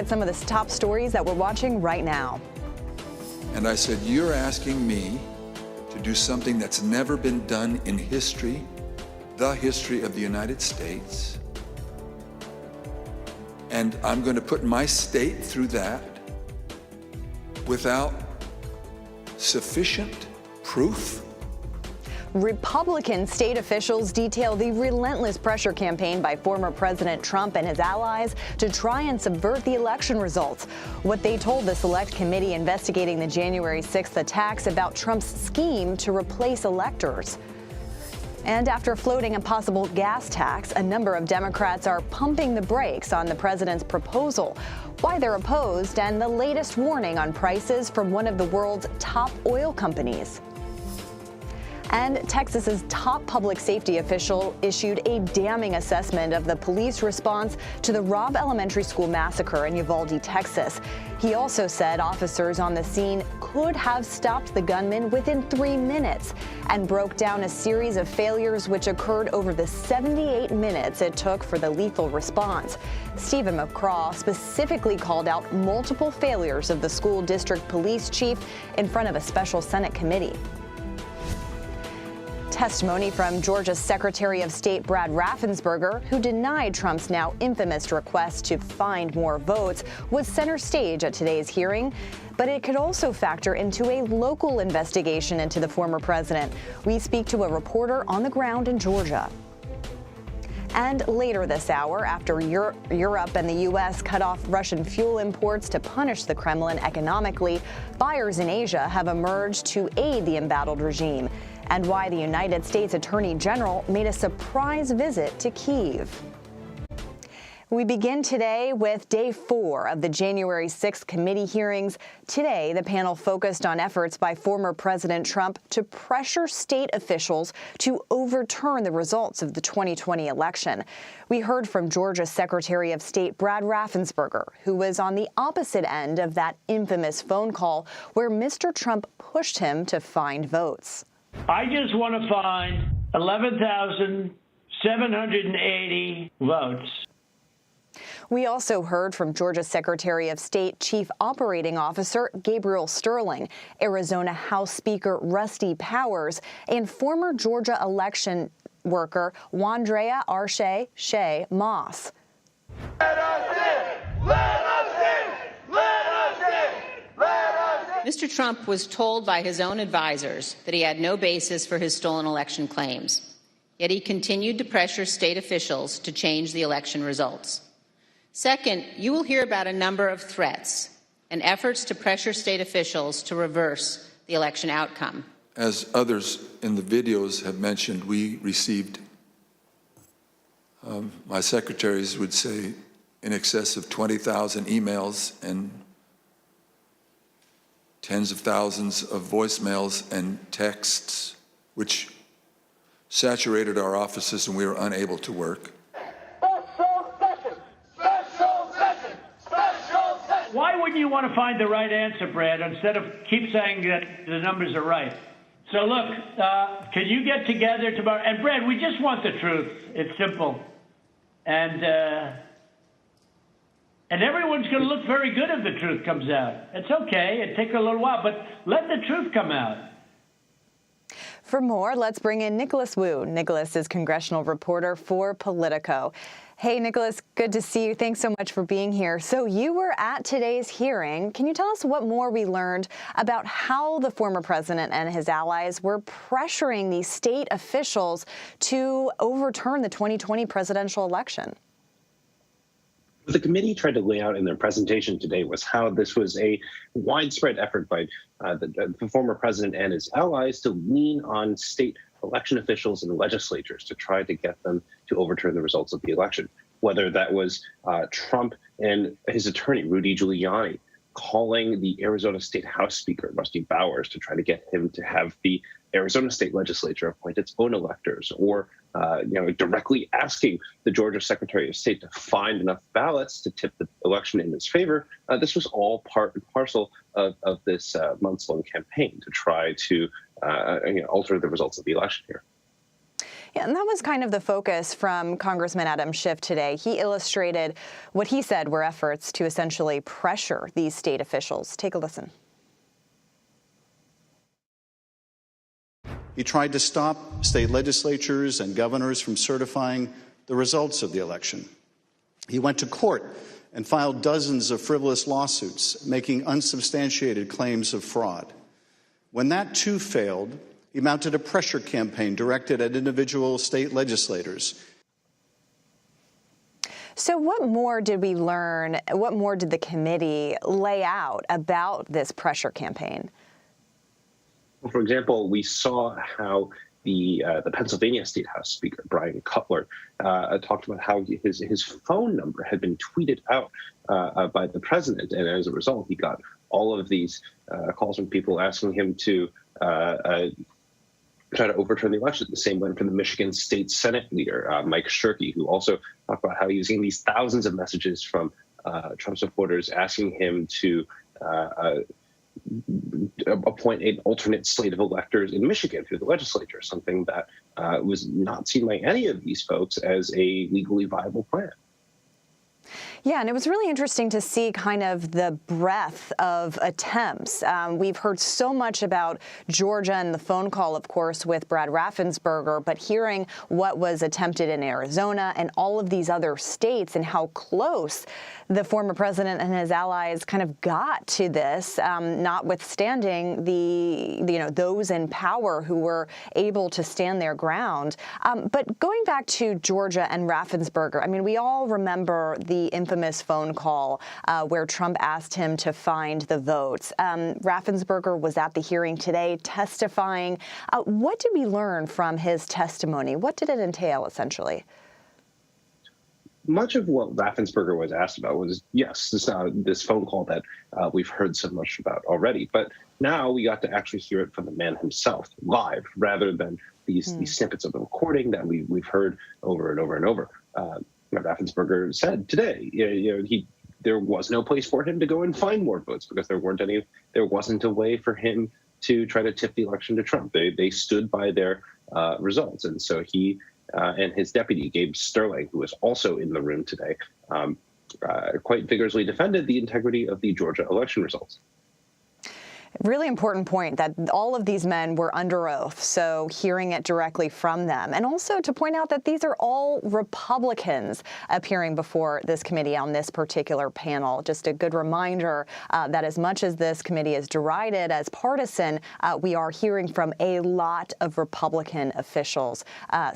Some of the top stories that we're watching right now. And I said, you're asking me to do something that's never been done in history, the history of the United States. And I'm going to put my state through that without sufficient proof. Republican state officials detail the relentless pressure campaign by former President Trump and his allies to try and subvert the election results. What they told the Select Committee investigating the January 6th attacks about Trump's scheme to replace electors. And after floating a possible gas tax, a number of Democrats are pumping the brakes on the president's proposal. Why they're opposed and the latest warning on prices from one of the world's top oil companies. And Texas's top public safety official issued a damning assessment of the police response to the Robb Elementary School massacre in Uvalde, Texas. He also said officers on the scene could have stopped the gunman within 3 minutes and broke down a series of failures which occurred over the 78 minutes it took for the lethal response. Stephen McCraw specifically called out multiple failures of the school district police chief in front of a special Senate committee. Testimony from Georgia's Secretary of State Brad Raffensperger, who denied Trump's now infamous request to find more votes, was center stage at today's hearing. But it could also factor into a local investigation into the former president. We speak to a reporter on the ground in Georgia. And later this hour, after Europe and the U.S. cut off Russian fuel imports to punish the Kremlin economically, buyers in Asia have emerged to aid the embattled regime, and why the United States Attorney General made a surprise visit to Kyiv. We begin today with day 4 of the January 6th committee hearings. Today, the panel focused on efforts by former President Trump to pressure state officials to overturn the results of the 2020 election. We heard from Georgia's Secretary of State Brad Raffensperger, who was on the opposite end of that infamous phone call where Mr. Trump pushed him to find votes. I just want to find 11,780 votes. We also heard from Georgia Secretary of State Chief Operating Officer Gabriel Sterling, Arizona House Speaker Rusty Powers, and former Georgia election worker Wandrea Arche Shea Moss. Let us in! Let us in! Let us in! Let us in! Mr. Trump was told by his own advisors that he had no basis for his stolen election claims. Yet he continued to pressure state officials to change the election results. Second, you will hear about a number of threats and efforts to pressure state officials to reverse the election outcome. As others in the videos have mentioned, we received, my secretaries would say, in excess of 20,000 emails and tens of thousands of voicemails and texts, which saturated our offices and we were unable to work. Why wouldn't you want to find the right answer, Brad, instead of keep saying that the numbers are right? So look, can you get together tomorrow? And Brad, we just want the truth. It's simple. And everyone's going to look very good if the truth comes out. It's okay. It takes a little while, but let the truth come out. For more, let's bring in Nicholas Wu. Nicholas is congressional reporter for Politico. Hey, Nicholas, good to see you. Thanks so much for being here. So you were at today's hearing. Can you tell us what more we learned about how the former president and his allies were pressuring these state officials to overturn the 2020 presidential election? What the committee tried to lay out in their presentation today was how this was a widespread effort by the former president and his allies to lean on state election officials and legislatures to try to get them to overturn the results of the election. Whether that was Trump and his attorney, Rudy Giuliani, calling the Arizona State House Speaker, Rusty Bowers, to try to get him to have the Arizona State Legislature appoint its own electors, or directly asking the Georgia Secretary of State to find enough ballots to tip the election in his favor. This was all part and parcel of this months-long campaign to try to alter the results of the election here. Yeah, and that was kind of the focus from Congressman Adam Schiff today. He illustrated what he said were efforts to essentially pressure these state officials. Take a listen. He tried to stop state legislatures and governors from certifying the results of the election. He went to court and filed dozens of frivolous lawsuits, making unsubstantiated claims of fraud. When that too failed, he mounted a pressure campaign directed at individual state legislators. So what more did we learn? What more did the committee lay out about this pressure campaign? Well, for example, we saw how the Pennsylvania State House Speaker, Brian Cutler, talked about how his phone number had been tweeted out by the president. And as a result, he got all of these calls from people asking him to try to overturn the election. The same went from the Michigan State Senate leader, Mike Shirkey, who also talked about how he was getting these thousands of messages from Trump supporters asking him to appoint an alternate slate of electors in Michigan through the legislature, something that was not seen by any of these folks as a legally viable plan. Yeah, and it was really interesting to see kind of the breadth of attempts. We've heard so much about Georgia and the phone call, of course, with Brad Raffensperger, but hearing what was attempted in Arizona and all of these other states and how close the former president and his allies kind of got to this, notwithstanding those in power who were able to stand their ground. But going back to Georgia and Raffensperger, I mean, we all remember the infamous phone call where Trump asked him to find the votes. Raffensperger was at the hearing today testifying. What did we learn from his testimony? What did it entail, essentially? Much of what Raffensperger was asked about was, yes, this phone call that we've heard so much about already. But now we got to actually hear it from the man himself live, rather than these snippets of the recording that we've heard over and over and over. Raffensperger said today, there was no place for him to go and find more votes because there wasn't a way for him to try to tip the election to Trump. They stood by their results, and so he and his deputy, Gabe Sterling, who was also in the room today, quite vigorously defended the integrity of the Georgia election results. Really important point that all of these men were under oath, so hearing it directly from them. And also to point out that these are all Republicans appearing before this committee on this particular panel. Just a good reminder that as much as this committee is derided as partisan, we are hearing from a lot of Republican officials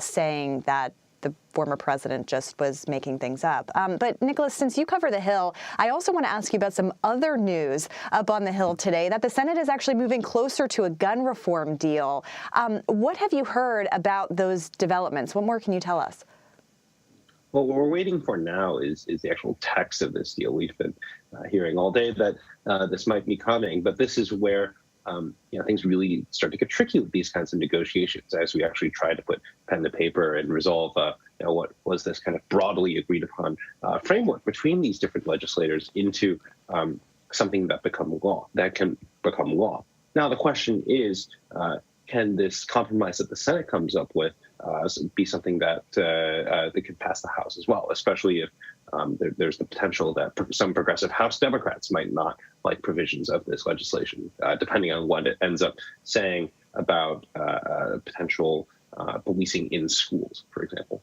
saying that the former president just was making things up. But Nicholas, since you cover the Hill, I also want to ask you about some other news up on the Hill today, that the Senate is actually moving closer to a gun reform deal. What have you heard about those developments? What more can you tell us? Well, what we're waiting for now is the actual text of this deal. We've been hearing all day that this might be coming, but this is where things really start to get tricky with these kinds of negotiations as we actually try to put pen to paper and resolve what was this kind of broadly agreed upon framework between these different legislators into something that can become law. Now, the question is, can this compromise that the Senate comes up with be something that could pass the House as well, especially if there's the potential that some progressive House Democrats might not like provisions of this legislation, depending on what it ends up saying about potential policing in schools, for example.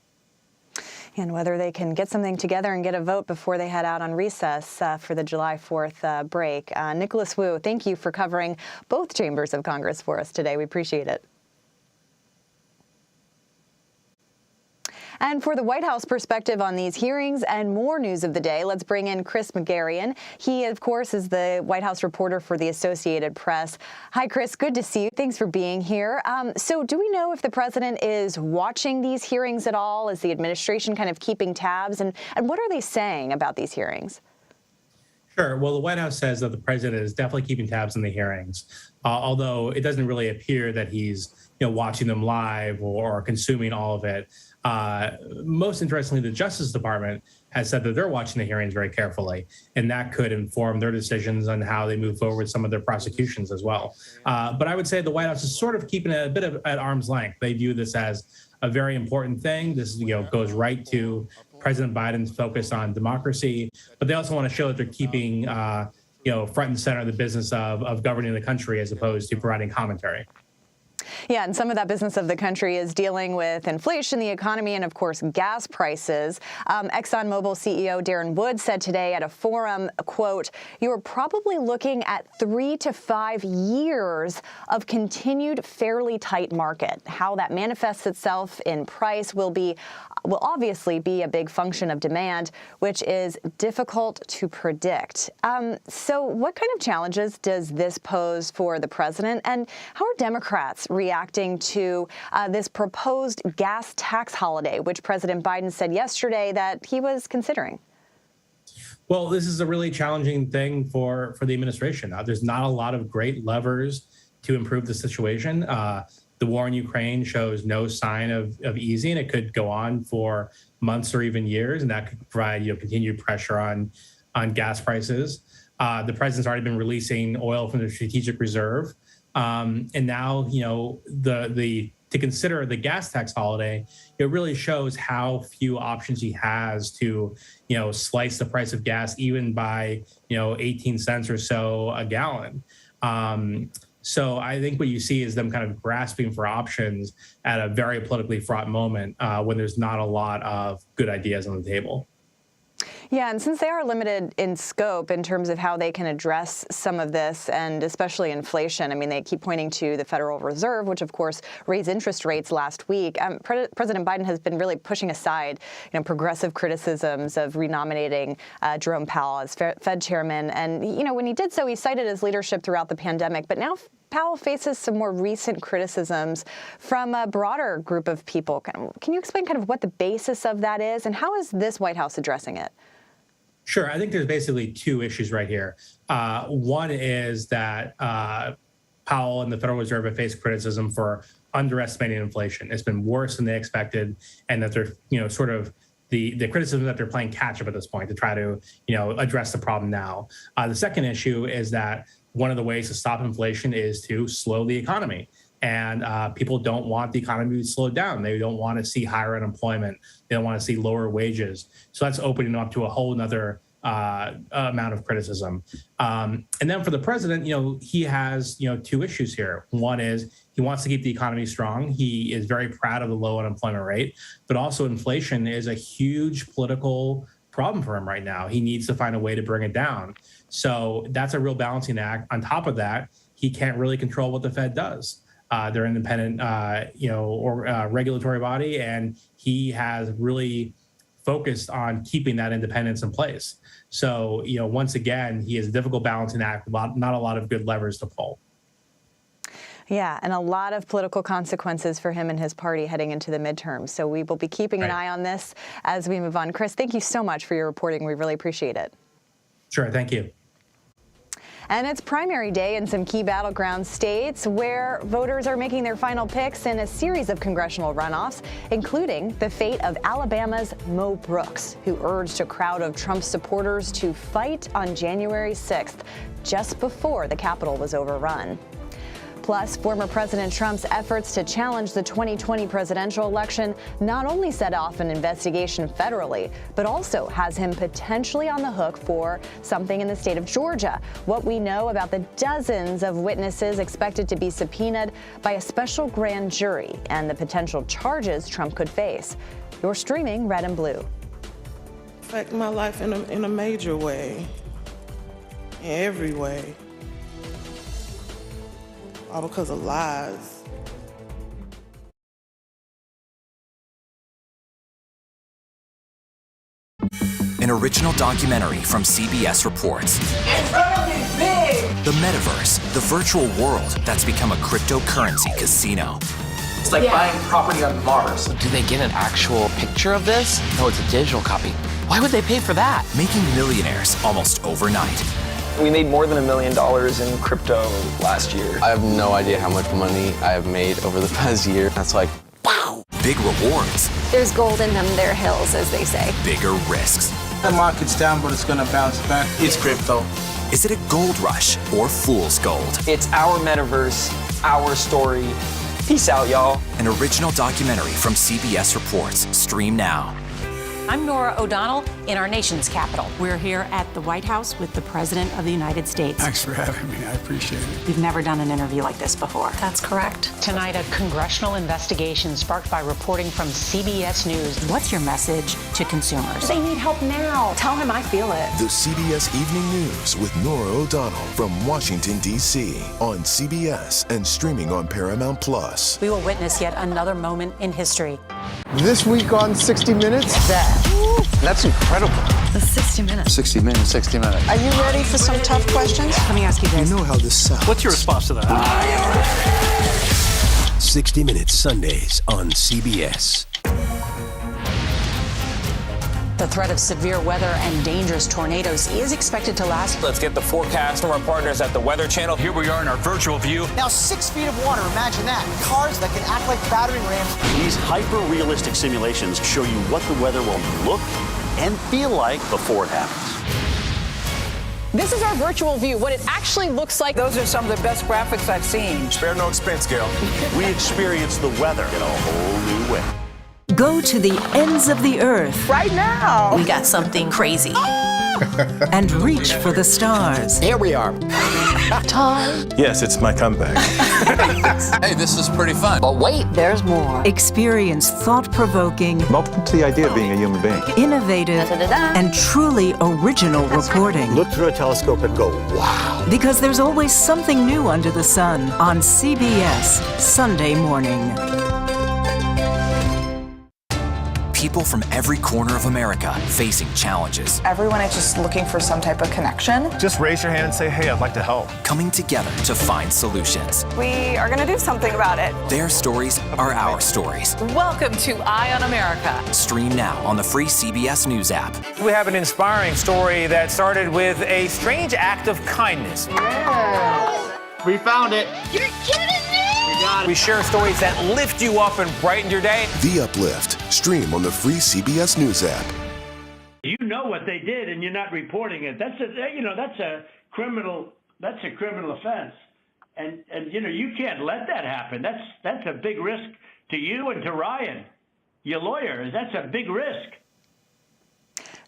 And whether they can get something together and get a vote before they head out on recess for the July 4th break. Nicholas Wu, thank you for covering both chambers of Congress for us today. We appreciate it. And for the White House perspective on these hearings and more news of the day, let's bring in Chris Megarian. He, of course, is the White House reporter for the Associated Press. Hi, Chris. Good to see you. Thanks for being here. So do we know if the president is watching these hearings at all? Is the administration kind of keeping tabs? And what are they saying about these hearings? Sure. Well, the White House says that the president is definitely keeping tabs on the hearings, although it doesn't really appear that he's watching them live or consuming all of it. Most interestingly, the Justice Department has said that they're watching the hearings very carefully, and that could inform their decisions on how they move forward with some of their prosecutions as well. But I would say the White House is sort of keeping it a bit at arm's length. They view this as a very important thing. This goes right to President Biden's focus on democracy, but they also want to show that they're keeping front and center the business of governing the country as opposed to providing commentary. Yeah, and some of that business of the country is dealing with inflation, the economy, and, of course, gas prices. ExxonMobil CEO Darren Woods said today at a forum, quote, "You are probably looking at 3 to 5 years of continued fairly tight market. How that manifests itself in price will obviously be a big function of demand, which is difficult to predict." So what kind of challenges does this pose for the president, and how are Democrats reacting to this proposed gas tax holiday, which President Biden said yesterday that he was considering? Well, this is a really challenging thing for the administration. There's not a lot of great levers to improve the situation. The war in Ukraine shows no sign of easing. It could go on for months or even years, and that could provide continued pressure on gas prices. The president's already been releasing oil from the strategic reserve, and now to consider the gas tax holiday, it really shows how few options he has to slice the price of gas even by 18 cents or so a gallon. So I think what you see is them kind of grasping for options at a very politically fraught moment when there's not a lot of good ideas on the table. Yeah, and since they are limited in scope in terms of how they can address some of this, and especially inflation, I mean, they keep pointing to the Federal Reserve, which, of course, raised interest rates last week. President Biden has been really pushing aside, progressive criticisms of renominating Jerome Powell as Fed chairman. And, when he did so, he cited his leadership throughout the pandemic. But now Powell faces some more recent criticisms from a broader group of people. Can you explain kind of what the basis of that is, and how is this White House addressing it? Sure. I think there's basically two issues right here. One is that Powell and the Federal Reserve have faced criticism for underestimating inflation. It's been worse than they expected, and that they're, sort of the criticism that they're playing catch up at this point to try to, address the problem now. The second issue is that one of the ways to stop inflation is to slow the economy. And people don't want the economy to slow down. They don't want to see higher unemployment. They don't want to see lower wages. So that's opening up to a whole nother amount of criticism. And then for the president, he has, two issues here. One is he wants to keep the economy strong. He is very proud of the low unemployment rate, but also inflation is a huge political problem for him right now. He needs to find a way to bring it down. So that's a real balancing act. On top of that, he can't really control what the Fed does. They're an independent, regulatory body, and he has really focused on keeping that independence in place. So, once again, he has a difficult balancing act, not a lot of good levers to pull. Yeah, and a lot of political consequences for him and his party heading into the midterms. So we will be keeping an eye on this as we move on. Chris, thank you so much for your reporting. We really appreciate it. Sure, thank you. And it's primary day in some key battleground states where voters are making their final picks in a series of congressional runoffs, including the fate of Alabama's Mo Brooks, who urged a crowd of Trump supporters to fight on January 6th, just before the Capitol was overrun. Plus, former President Trump's efforts to challenge the 2020 presidential election not only set off an investigation federally, but also has him potentially on the hook for something in the state of Georgia. What we know about the dozens of witnesses expected to be subpoenaed by a special grand jury and the potential charges Trump could face. You're streaming Red and Blue. Affect my life in a major way, in every way. All because of lies. An original documentary from CBS reports. Incredibly big! The metaverse, the virtual world that's become a cryptocurrency casino. It's like buying property on Mars. Do they get an actual picture of this? No, it's a digital copy. Why would they pay for that? Making millionaires almost overnight. We made more than $1 million in crypto last year. I have no idea how much money I have made over the past year. That's like, wow. Big rewards. There's gold in them, there are hills, as they say. Bigger risks. The market's down, but it's gonna bounce back. It's crypto. Is it a gold rush or fool's gold? It's our metaverse, our story. Peace out, y'all. An original documentary from CBS Reports. Stream now. I'm Nora O'Donnell in our nation's capital. We're here at the White House with the President of the United States. Thanks for having me. I appreciate it. We've never done an interview like this before. That's correct. Tonight, a congressional investigation sparked by reporting from CBS News. What's your message to consumers? They need help now. Tell him I feel it. The CBS Evening News with Nora O'Donnell from Washington, D.C. on CBS and streaming on Paramount Plus. We will witness yet another moment in history. This week on 60 Minutes. That's incredible. The 60 Minutes. 60 minutes, 60 minutes. Are you ready for some tough questions? Let me ask you this. You know how this sounds. What's your response to that? 60 Minutes Sundays on CBS. The threat of severe weather and dangerous tornadoes is expected to last. Let's get the forecast from our partners at the Weather Channel. Here we are in our virtual view. Now 6 feet of water, imagine that. Cars that can act like battering rams. These hyper-realistic simulations show you what the weather will look and feel like before it happens. This is our virtual view, what it actually looks like. Those are some of the best graphics I've seen. Spare no expense, Gail. We experience the weather in a whole new way. Go to the ends of the earth. Right now. We got something crazy. And reach for the stars. Here we are. Time. Yes, it's my comeback. Hey, this is pretty fun. But wait, there's more. Experience thought-provoking. Welcome to the idea of being a human being. Innovative and truly original reporting. Look through a telescope and go, wow. Because there's always something new under the sun on CBS Sunday morning. People from every corner of America facing challenges. Everyone is just looking for some type of connection. Just raise your hand and say, hey, I'd like to help. Coming together to find solutions. We are going to do something about it. Their stories are our stories. Welcome to Eye on America. Stream now on the free CBS News app. We have an inspiring story that started with a strange act of kindness. Yeah. We found it. You're kidding me! We share stories that lift you up and brighten your day. The Uplift. Stream on the free CBS News app. You know what they did, and you're not reporting it. That's a criminal offense, and you can't let that happen. That's a big risk to you and to Ryan, your lawyer. That's a big risk.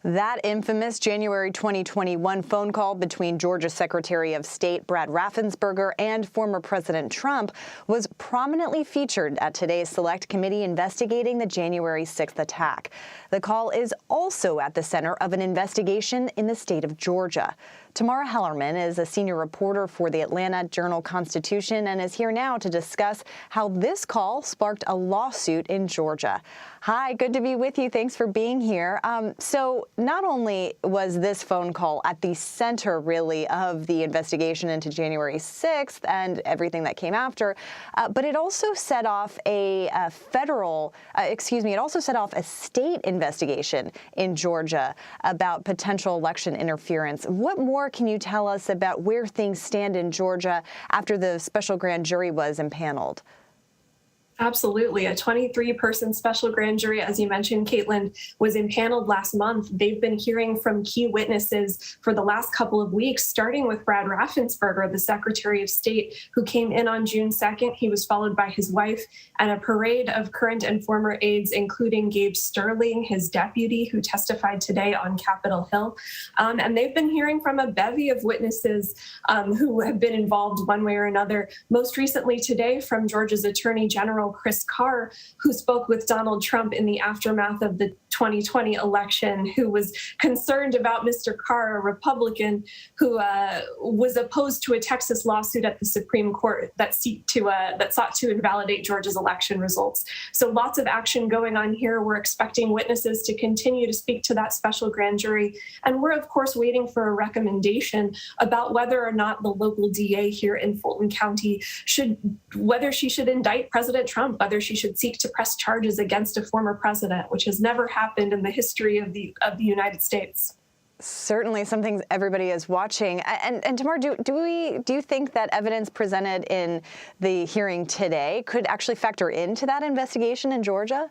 That infamous January 2021 phone call between Georgia Secretary of State Brad Raffensperger and former President Trump was prominently featured at today's Select Committee investigating the January 6th attack. The call is also at the center of an investigation in the state of Georgia. Tamara Hellerman is a senior reporter for the Atlanta Journal-Constitution and is here now to discuss how this call sparked a lawsuit in Georgia. Hi, good to be with you. Thanks for being here. So not only was this phone call at the center, really, of the investigation into January 6th and everything that came after, but it also set off a state investigation in Georgia about potential election interference. What more can you tell us about where things stand in Georgia after the special grand jury was impaneled? Absolutely. A 23-person special grand jury, as you mentioned, Caitlin, was impaneled last month. They've been hearing from key witnesses for the last couple of weeks, starting with Brad Raffensperger, the Secretary of State, who came in on June 2nd. He was followed by his wife and a parade of current and former aides, including Gabe Sterling, his deputy, who testified today on Capitol Hill. And they've been hearing from a bevy of witnesses who have been involved one way or another. Most recently today from Georgia's Attorney General, Chris Carr, who spoke with Donald Trump in the aftermath of the 2020 election, who was concerned about Mr. Carr, a Republican who was opposed to a Texas lawsuit at the Supreme Court that sought to invalidate Georgia's election results. So lots of action going on here. We're expecting witnesses to continue to speak to that special grand jury. And we're, of course, waiting for a recommendation about whether or not the local DA here in Fulton County whether she should indict President Trump, whether she should seek to press charges against a former president, which has never happened in the history of the United States. Certainly something everybody is watching. And Tamar, do you think that evidence presented in the hearing today could actually factor into that investigation in Georgia?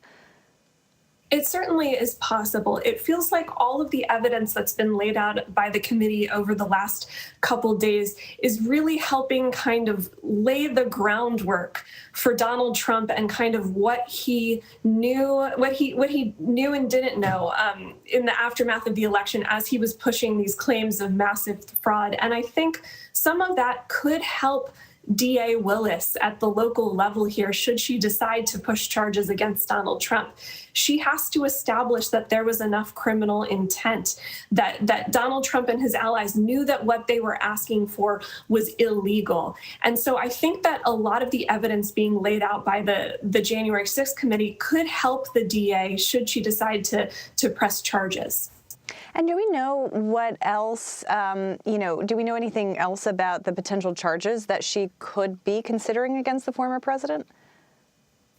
It certainly is possible. It feels like all of the evidence that's been laid out by the committee over the last couple days is really helping kind of lay the groundwork for Donald Trump and kind of what he knew and didn't know in the aftermath of the election as he was pushing these claims of massive fraud. And I think some of that could help DA Willis at the local level here, should she decide to push charges against Donald Trump. She has to establish that there was enough criminal intent, that Donald Trump and his allies knew that what they were asking for was illegal. And so I think that a lot of the evidence being laid out by the January 6th committee could help the DA should she decide to press charges. And do we know what else, do we know anything else about the potential charges that she could be considering against the former president?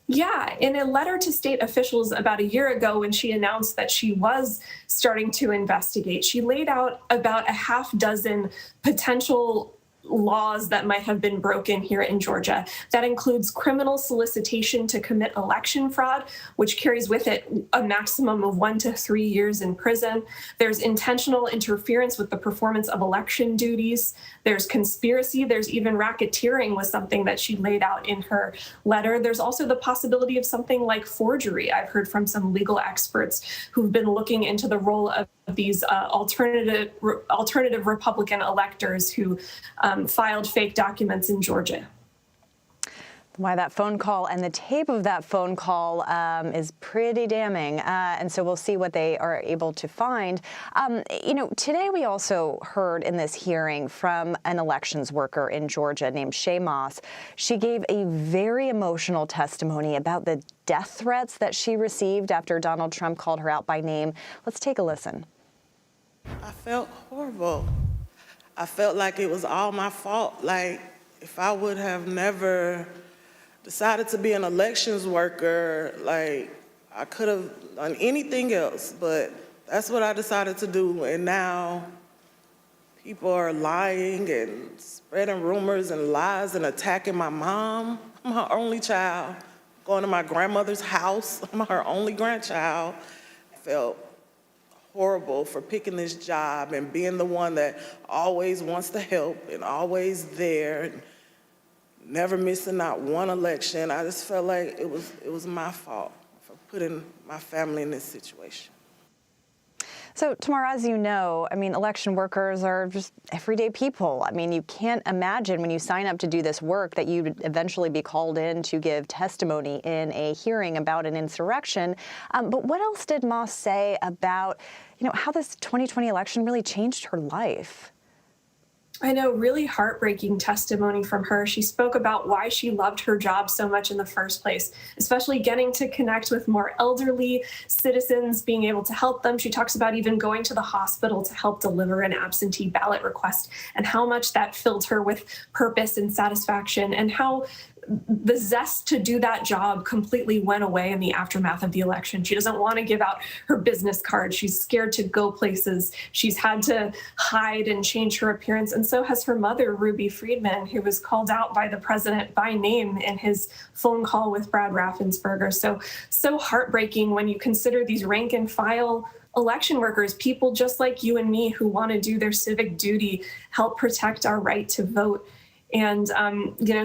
Yeah, in a letter to state officials about a year ago when she announced that she was starting to investigate, she laid out about a half dozen potential laws that might have been broken here in Georgia. That includes criminal solicitation to commit election fraud, which carries with it a maximum of 1 to 3 years in prison. There's intentional interference with the performance of election duties. There's conspiracy. There's even racketeering was something that she laid out in her letter. There's also the possibility of something like forgery. I've heard from some legal experts who've been looking into the role of these alternative Republican electors who filed fake documents in Georgia. Why that phone call and the tape of that phone call is pretty damning. And so we'll see what they are able to find. Today we also heard in this hearing from an elections worker in Georgia named Shay Moss. She gave a very emotional testimony about the death threats that she received after Donald Trump called her out by name. Let's take a listen. I felt horrible. I felt like it was all my fault. Like, if I would have never decided to be an elections worker, like, I could have done anything else, but that's what I decided to do. And now people are lying and spreading rumors and lies and attacking my mom. I'm her only child. Going to my grandmother's house. I'm her only grandchild. I felt horrible for picking this job and being the one that always wants to help and always there, and never missing not one election. I just felt like it was my fault for putting my family in this situation. So, Tamara, as you know, election workers are just everyday people. You can't imagine when you sign up to do this work that you'd eventually be called in to give testimony in a hearing about an insurrection. But what else did Moss say about, how this 2020 election really changed her life? I know, really heartbreaking testimony from her. She spoke about why she loved her job so much in the first place, especially getting to connect with more elderly citizens, being able to help them. She talks about even going to the hospital to help deliver an absentee ballot request and how much that filled her with purpose and satisfaction, and how the zest to do that job completely went away in the aftermath of the election. She doesn't want to give out her business card. She's scared to go places. She's had to hide and change her appearance. And so has her mother, Ruby Friedman, who was called out by the president by name in his phone call with Brad Raffensperger. So heartbreaking when you consider these rank and file election workers, people just like you and me who want to do their civic duty, help protect our right to vote. And,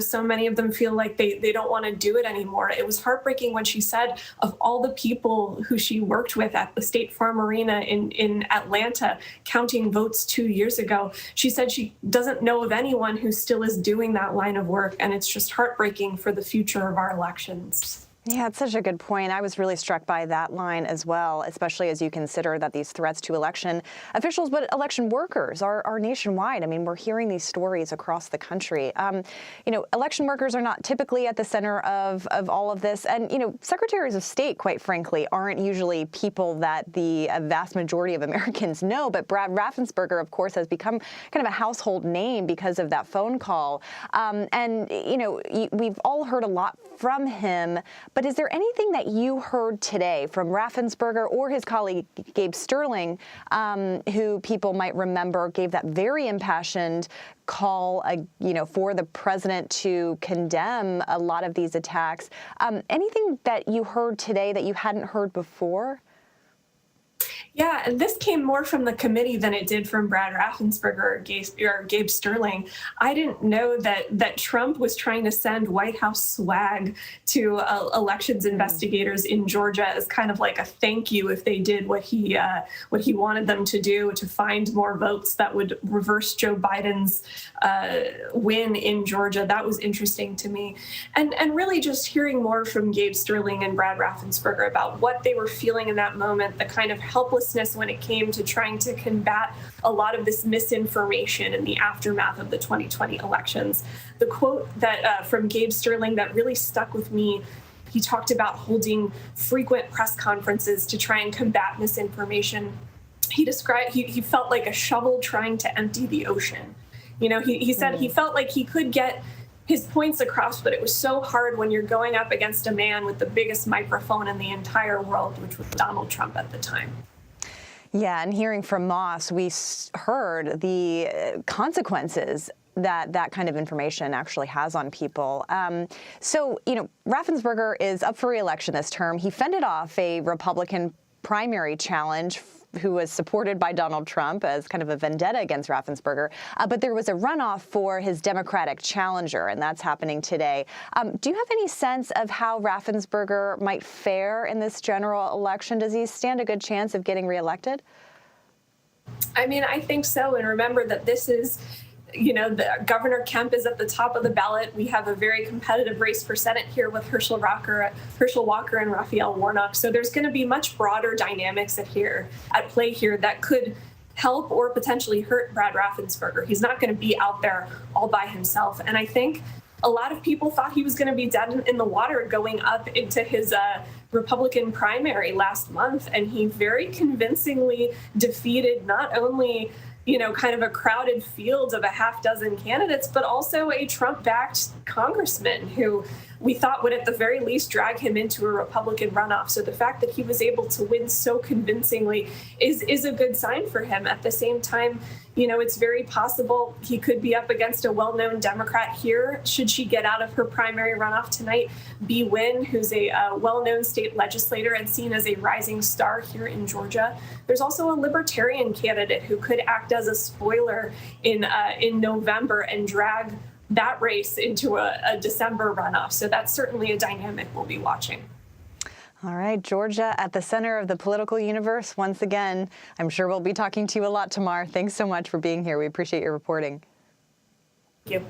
so many of them feel like they don't want to do it anymore. It was heartbreaking when she said of all the people who she worked with at the State Farm Arena in Atlanta, counting votes 2 years ago, she said she doesn't know of anyone who still is doing that line of work. And it's just heartbreaking for the future of our elections. Yeah, it's such a good point. I was really struck by that line as well, especially as you consider that these threats to election officials, but election workers are nationwide. We're hearing these stories across the country. Election workers are not typically at the center of all of this. And, secretaries of state, quite frankly, aren't usually people that the vast majority of Americans know. But Brad Raffensperger, of course, has become kind of a household name because of that phone call. We've all heard a lot from him. But is there anything that you heard today from Raffensperger or his colleague Gabe Sterling, who people might remember gave that very impassioned call, for the president to condemn a lot of these attacks? Anything that you heard today that you hadn't heard before? Yeah, and this came more from the committee than it did from Brad Raffensperger or Gabe Sterling. I didn't know that Trump was trying to send White House swag to elections investigators in Georgia as kind of like a thank you if they did what he wanted them to do, to find more votes that would reverse Joe Biden's win in Georgia. That was interesting to me. And really just hearing more from Gabe Sterling and Brad Raffensperger about what they were feeling in that moment, the kind of helplessness when it came to trying to combat a lot of this misinformation in the aftermath of the 2020 elections. The quote that from Gabe Sterling that really stuck with me, he talked about holding frequent press conferences to try and combat misinformation. He described he felt like a shovel trying to empty the ocean. He said he felt like he could get his points across, but it was so hard when you're going up against a man with the biggest microphone in the entire world, which was Donald Trump at the time. Yeah, and hearing from Moss, we heard the consequences that kind of information actually has on people. So, Raffensperger is up for re-election this term. He fended off a Republican primary challenge who was supported by Donald Trump as kind of a vendetta against Raffensperger. But there was a runoff for his Democratic challenger, and that's happening today. Do you have any sense of how Raffensperger might fare in this general election? Does he stand a good chance of getting reelected? I mean, I think so. And remember that this is, the Governor Kemp is at the top of the ballot. We have a very competitive race for Senate here with Herschel Walker and Raphael Warnock. So there's going to be much broader dynamics at play here that could help or potentially hurt Brad Raffensperger. He's not going to be out there all by himself. And I think a lot of people thought he was going to be dead in the water going up into his Republican primary last month. And he very convincingly defeated not only kind of a crowded field of a half dozen candidates, but also a Trump-backed congressman who we thought would at the very least drag him into a Republican runoff. So the fact that he was able to win so convincingly is a good sign for him. At the same time, it's very possible he could be up against a well-known Democrat here, should she get out of her primary runoff tonight. Bee Nguyen, who's a well-known state legislator and seen as a rising star here in Georgia. There's also a libertarian candidate who could act as a spoiler in November and drag that race into a December runoff. So that's certainly a dynamic we'll be watching. All right, Georgia at the center of the political universe once again. I'm sure we'll be talking to you a lot tomorrow. Thanks so much for being here. We appreciate your reporting. Thank you.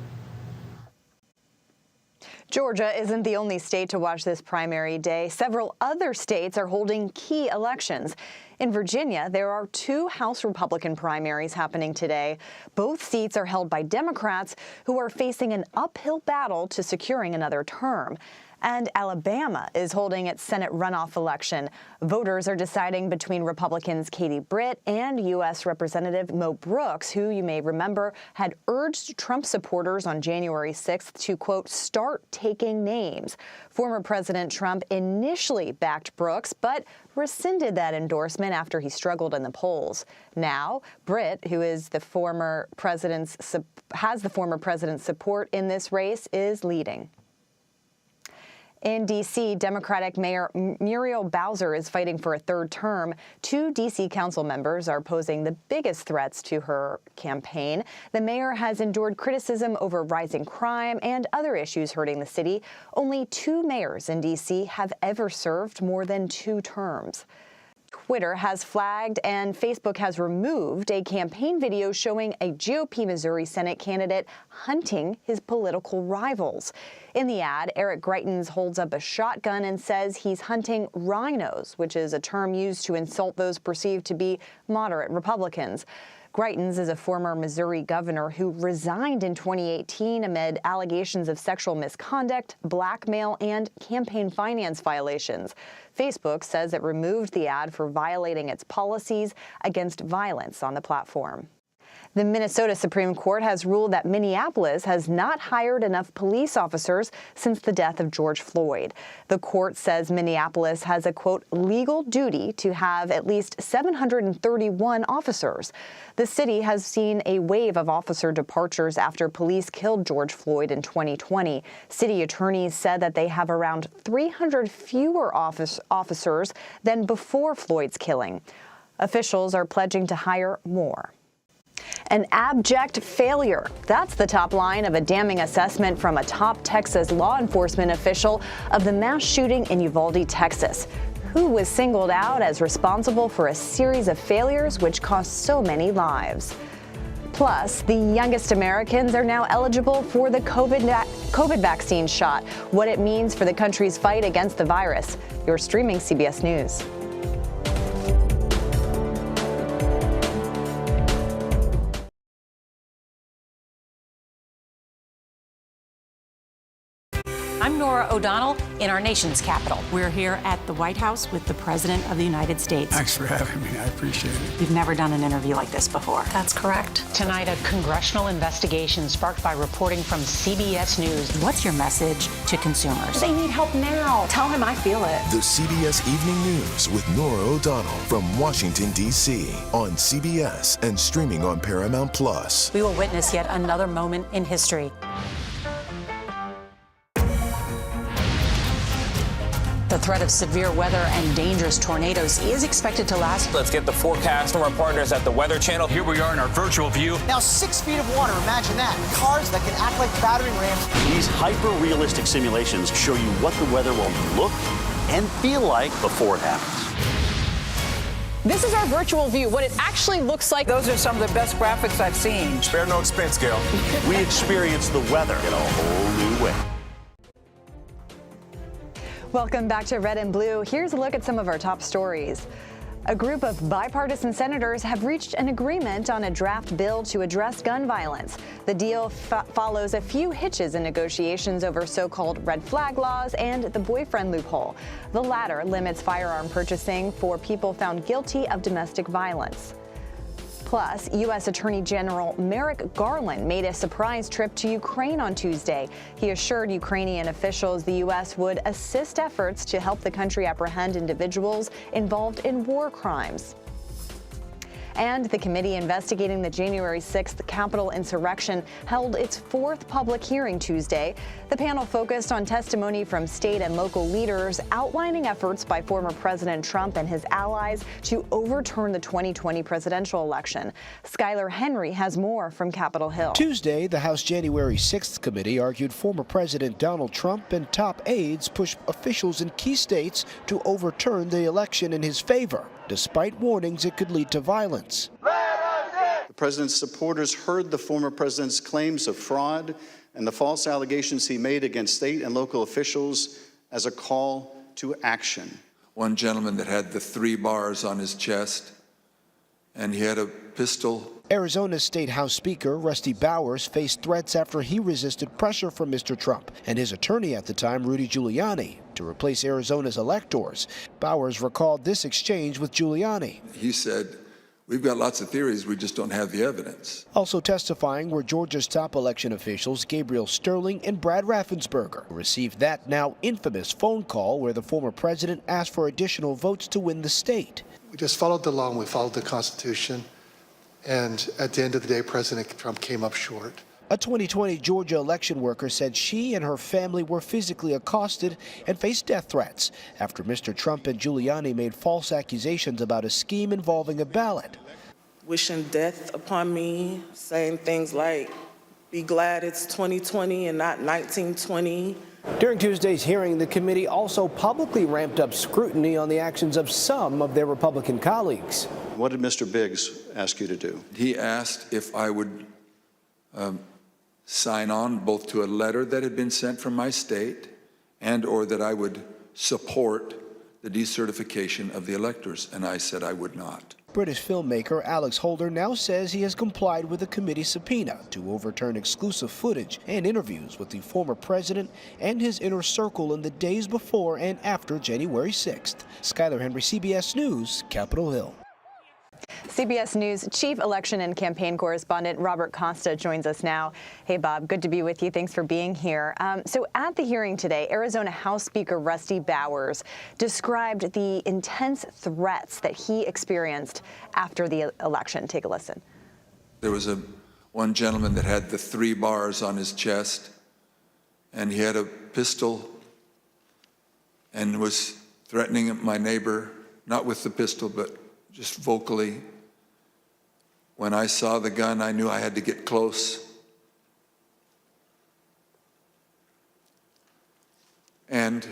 Georgia isn't the only state to watch this primary day. Several other states are holding key elections. In Virginia, there are 2 House Republican primaries happening today. Both seats are held by Democrats who are facing an uphill battle to securing another term. And Alabama is holding its Senate runoff election. Voters are deciding between Republicans Katie Britt and U.S. Representative Mo Brooks, who you may remember had urged Trump supporters on January 6th to, quote, start taking names. Former President Trump initially backed Brooks, but rescinded that endorsement after he struggled in the polls. Now, Britt, who is the former president's support in this race, is leading. In D.C., Democratic Mayor Muriel Bowser is fighting for a third term. 2 D.C. council members are posing the biggest threats to her campaign. The mayor has endured criticism over rising crime and other issues hurting the city. Only 2 mayors in D.C. have ever served more than 2 terms. Twitter has flagged and Facebook has removed a campaign video showing a GOP Missouri Senate candidate hunting his political rivals. In the ad, Eric Greitens holds up a shotgun and says he's hunting rhinos, which is a term used to insult those perceived to be moderate Republicans. Greitens is a former Missouri governor who resigned in 2018 amid allegations of sexual misconduct, blackmail, and campaign finance violations. Facebook says it removed the ad for violating its policies against violence on the platform. The Minnesota Supreme Court has ruled that Minneapolis has not hired enough police officers since the death of George Floyd. The court says Minneapolis has a, quote, legal duty to have at least 731 officers. The city has seen a wave of officer departures after police killed George Floyd in 2020. City attorneys said that they have around 300 fewer officers than before Floyd's killing. Officials are pledging to hire more. An abject failure. That's the top line of a damning assessment from a top Texas law enforcement official of the mass shooting in Uvalde, Texas, who was singled out as responsible for a series of failures which cost so many lives. Plus, the youngest Americans are now eligible for the COVID vaccine shot, what it means for the country's fight against the virus. You're streaming CBS News. I'm Nora O'Donnell in our nation's capital. We're here at the White House with the President of the United States. Thanks for having me. I appreciate it. We've never done an interview like this before. That's correct. Tonight, a congressional investigation sparked by reporting from CBS News. What's your message to consumers? They need help now. Tell him I feel it. The CBS Evening News with Nora O'Donnell from Washington, D.C. on CBS and streaming on Paramount Plus. We will witness yet another moment in history. The threat of severe weather and dangerous tornadoes is expected to last. Let's get the forecast from our partners at the Weather Channel. Here we are in our virtual view. Now 6 feet of water, imagine that. Cars that can act like battering rams. These hyper-realistic simulations show you what the weather will look and feel like before it happens. This is our virtual view, what it actually looks like. Those are some of the best graphics I've seen. Spare no expense, Gail. We experience the weather in a whole new way. Welcome back to Red and Blue. Here's a look at some of our top stories. A group of bipartisan senators have reached an agreement on a draft bill to address gun violence. The deal follows a few hitches in negotiations over so-called red flag laws and the boyfriend loophole. The latter limits firearm purchasing for people found guilty of domestic violence. Plus, U.S. Attorney General Merrick Garland made a surprise trip to Ukraine on Tuesday. He assured Ukrainian officials the U.S. would assist efforts to help the country apprehend individuals involved in war crimes. And the committee investigating the January 6th Capitol insurrection held its fourth public hearing Tuesday. The panel focused on testimony from state and local leaders outlining efforts by former President Trump and his allies to overturn the 2020 presidential election. Skylar Henry has more from Capitol Hill. Tuesday, the House January 6th committee argued former President Donald Trump and top aides pushed officials in key states to overturn the election in his favor, despite warnings it could lead to violence. The president's supporters heard the former president's claims of fraud and the false allegations he made against state and local officials as a call to action. One gentleman that had the 3 bars on his chest, and he had a pistol. Arizona's State House Speaker Rusty Bowers faced threats after he resisted pressure from Mr. Trump and his attorney at the time, Rudy Giuliani, to replace Arizona's electors. Bowers recalled this exchange with Giuliani. He said, "We've got lots of theories, we just don't have the evidence." Also testifying were Georgia's top election officials Gabriel Sterling and Brad Raffensperger, who received that now infamous phone call where the former president asked for additional votes to win the state. We just followed the law and we followed the Constitution. And at the end of the day, President Trump came up short. A 2020 Georgia election worker said she and her family were physically accosted and faced death threats after Mr. Trump and Giuliani made false accusations about a scheme involving a ballot. Wishing death upon me, saying things like, be glad it's 2020 and not 1920. During Tuesday's hearing, the committee also publicly ramped up scrutiny on the actions of some of their Republican colleagues. What did Mr. Biggs ask you to do? He asked if I would sign on both to a letter that had been sent from my state and or that I would support the decertification of the electors, and I said I would not. British filmmaker Alex Holder now says he has complied with the committee's subpoena to overturn exclusive footage and interviews with the former president and his inner circle in the days before and after January 6th. Skylar Henry, CBS News, Capitol Hill. CBS News Chief Election and Campaign Correspondent Robert Costa joins us now. Hey, Bob, good to be with you. Thanks for being here. So at the hearing today, Arizona House Speaker Rusty Bowers described the intense threats that he experienced after the election. Take a listen. There was one gentleman that had the 3 bars on his chest, and he had a pistol and was threatening my neighbor, not with the pistol, but just vocally. When I saw the gun, I knew I had to get close. And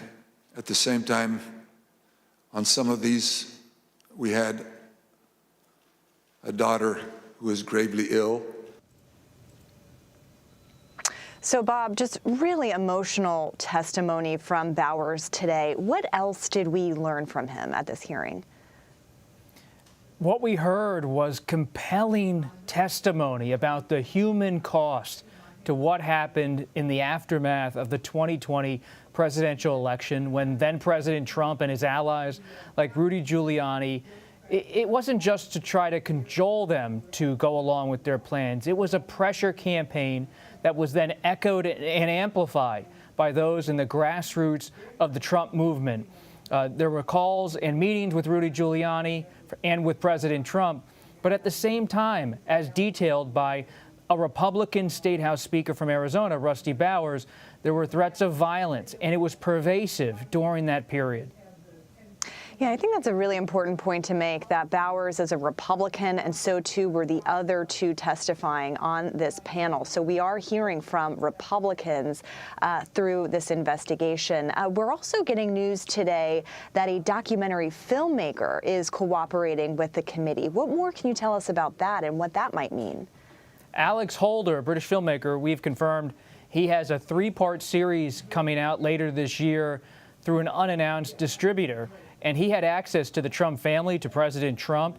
at the same time, on some of these, we had a daughter who was gravely ill. So, Bob, just really emotional testimony from Bowers today. What else did we learn from him at this hearing? What we heard was compelling testimony about the human cost to what happened in the aftermath of the 2020 presidential election, when then President Trump and his allies like Rudy Giuliani, it wasn't just to try to cajole them to go along with their plans. It was a pressure campaign that was then echoed and amplified by those in the grassroots of the Trump movement. There were calls and meetings with Rudy Giuliani and with President Trump, but at the same time, as detailed by a Republican State House Speaker from Arizona, Rusty Bowers, there were threats of violence, and it was pervasive during that period. Yeah, I think that's a really important point to make, that Bowers is a Republican, and so too were the other 2 testifying on this panel. So we are hearing from Republicans through this investigation. We're also getting news today that a documentary filmmaker is cooperating with the committee. What more can you tell us about that and what that might mean? Alex Holder, a British filmmaker, we've confirmed he has a 3-part series coming out later this year through an unannounced distributor. And he had access to the Trump family, to President Trump,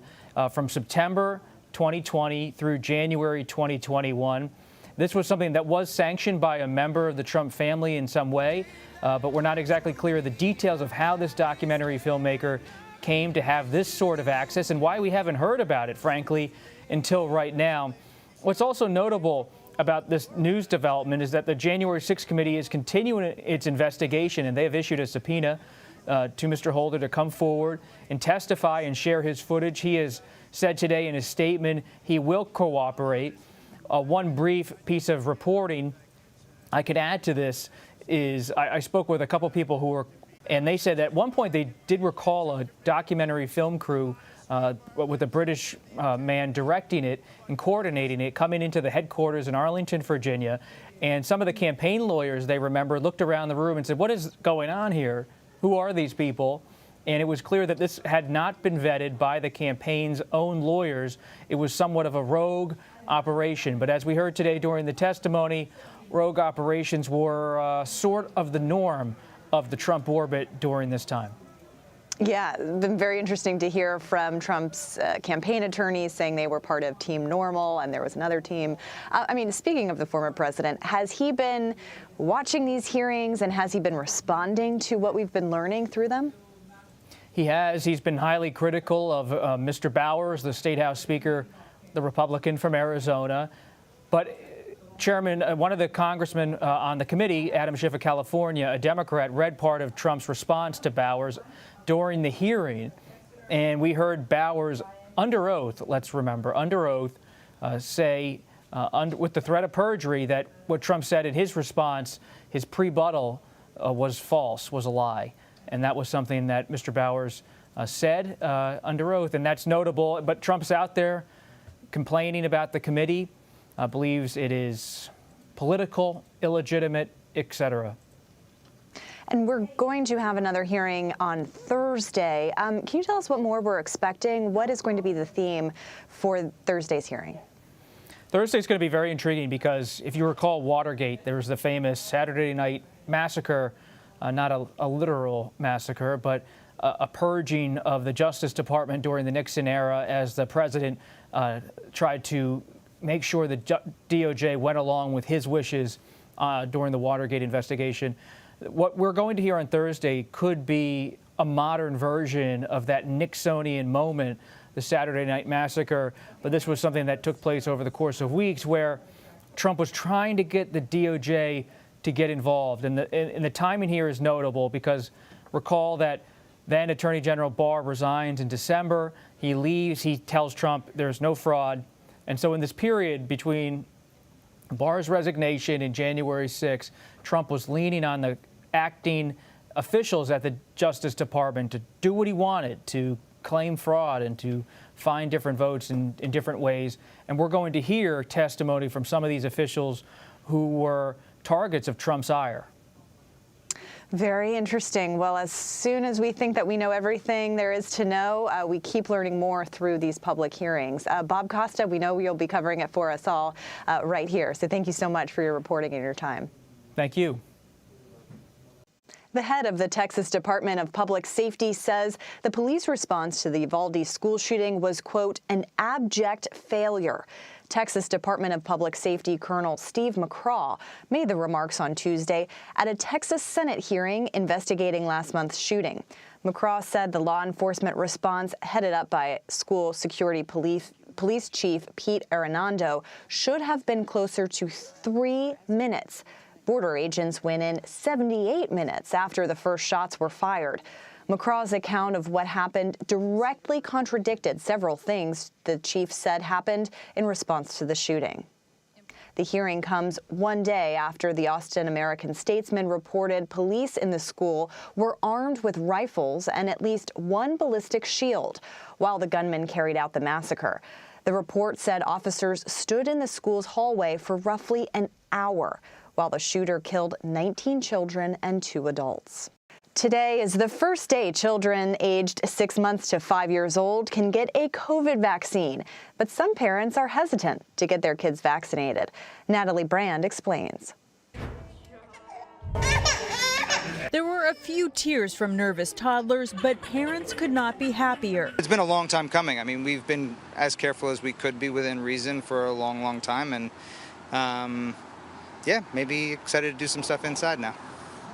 from September 2020 through January 2021. This was something that was sanctioned by a member of the Trump family in some way, but we're not exactly clear the details of how this documentary filmmaker came to have this sort of access and why we haven't heard about it, frankly, until right now. What's also notable about this news development is that the January 6th committee is continuing its investigation, and they have issued a subpoena to Mr. Holder to come forward and testify and share his footage. He has said today in his statement he will cooperate. One brief piece of reporting I could add to this is I spoke with a couple people who were, and they said that at one point they did recall a documentary film crew with a British man directing it and coordinating it, coming into the headquarters in Arlington, Virginia. And some of the campaign lawyers, they remember, looked around the room and said, "What is going on here? Who are these people?" And it was clear that this had not been vetted by the campaign's own lawyers. It was somewhat of a rogue operation. But as we heard today during the testimony, rogue operations were sort of the norm of the Trump orbit during this time. Yeah, it's been very interesting to hear from Trump's campaign attorneys saying they were part of Team Normal and there was another team. I mean, speaking of the former president, has he been watching these hearings and has he been responding to what we've been learning through them? He has. He's been highly critical of Mr. Bowers, the State House Speaker, the Republican from Arizona. But Chairman, one of the congressmen on the committee, Adam Schiff of California, a Democrat, read part of Trump's response to Bowers during the hearing, and we heard Bowers under oath, let's remember, under oath, say, with the threat of perjury, that what Trump said in his response, his prebuttal, was false, was a lie. And that was something that Mr. Bowers said under oath, and that's notable. But Trump's out there complaining about the committee, believes it is political, illegitimate, etc. And we're going to have another hearing on Thursday. Can you tell us what more we're expecting? What is going to be the theme for Thursday's hearing? Thursday's going to be very intriguing because if you recall Watergate, there was the famous Saturday night massacre, not a literal massacre, but a purging of the Justice Department during the Nixon era as the president tried to make sure the DOJ went along with his wishes during the Watergate investigation. What we're going to hear on Thursday could be a modern version of that Nixonian moment the Saturday night massacre, but this was something that took place over the course of weeks where Trump was trying to get the DOJ to get involved. And the timing here is notable because recall that then Attorney General Barr resigns in December. He leaves. He tells Trump there's no fraud. And so in this period between Barr's resignation and January 6, Trump was leaning on the acting officials at the Justice Department to do what he wanted, to claim fraud and to find different votes in different ways. And we're going to hear testimony from some of these officials who were targets of Trump's ire. Very interesting. Well, as soon as we think that we know everything there is to know, we keep learning more through these public hearings. Bob Costa, we know you'll be covering it for us all right here. So thank you so much for your reporting and your time. Thank you. The head of the Texas Department of Public Safety says the police response to the Uvalde school shooting was, quote, an abject failure. Texas Department of Public Safety Colonel Steve McCraw made the remarks on Tuesday at a Texas Senate hearing investigating last month's shooting. McCraw said the law enforcement response headed up by school security police chief Pete Arredondo should have been closer to 3 minutes. Border agents went in 78 minutes after the first shots were fired. McCraw's account of what happened directly contradicted several things the chief said happened in response to the shooting. The hearing comes one day after the Austin American-Statesman reported police in the school were armed with rifles and at least one ballistic shield while the gunman carried out the massacre. The report said officers stood in the school's hallway for roughly an hour while the shooter killed 19 children and 2 adults. Today is the first day children aged 6 months to 5 years old can get a COVID vaccine, but some parents are hesitant to get their kids vaccinated. Natalie Brand explains. There were a few tears from nervous toddlers, but parents could not be happier. It's been a long time coming. I mean, we've been as careful as we could be within reason for a long, long time, and yeah, maybe excited to do some stuff inside now.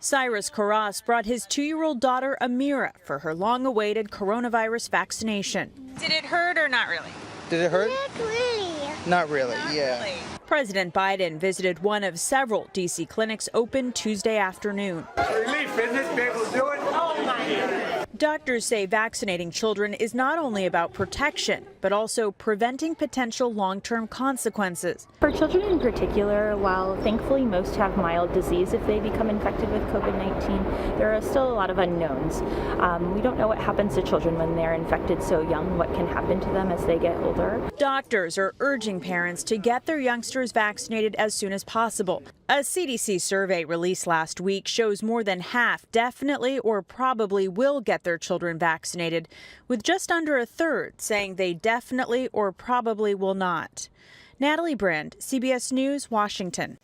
Cyrus Carras brought his 2-year-old daughter Amira for her long-awaited coronavirus vaccination. Did it hurt or not really? Did it hurt? Not really. Not really, yeah. Really. President Biden visited one of several D.C. clinics open Tuesday afternoon. Relief, isn't it, to be able to do it? Oh, my God. Doctors say vaccinating children is not only about protection, but also preventing potential long-term consequences. For children in particular, while thankfully most have mild disease if they become infected with COVID-19, there are still a lot of unknowns. We don't know what happens to children when they're infected so young, what can happen to them as they get older. Doctors are urging parents to get their youngsters vaccinated as soon as possible. A CDC survey released last week shows more than half definitely or probably will get their children vaccinated, with just under a third saying they definitely or probably will not. Natalie Brand, CBS News, Washington.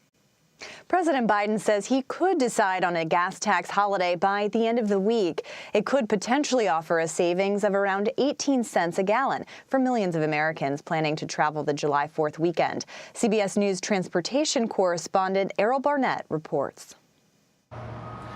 President Biden says he could decide on a gas tax holiday by the end of the week. It could potentially offer a savings of around 18 cents a gallon for millions of Americans planning to travel the July 4th weekend. CBS News transportation correspondent Errol Barnett reports.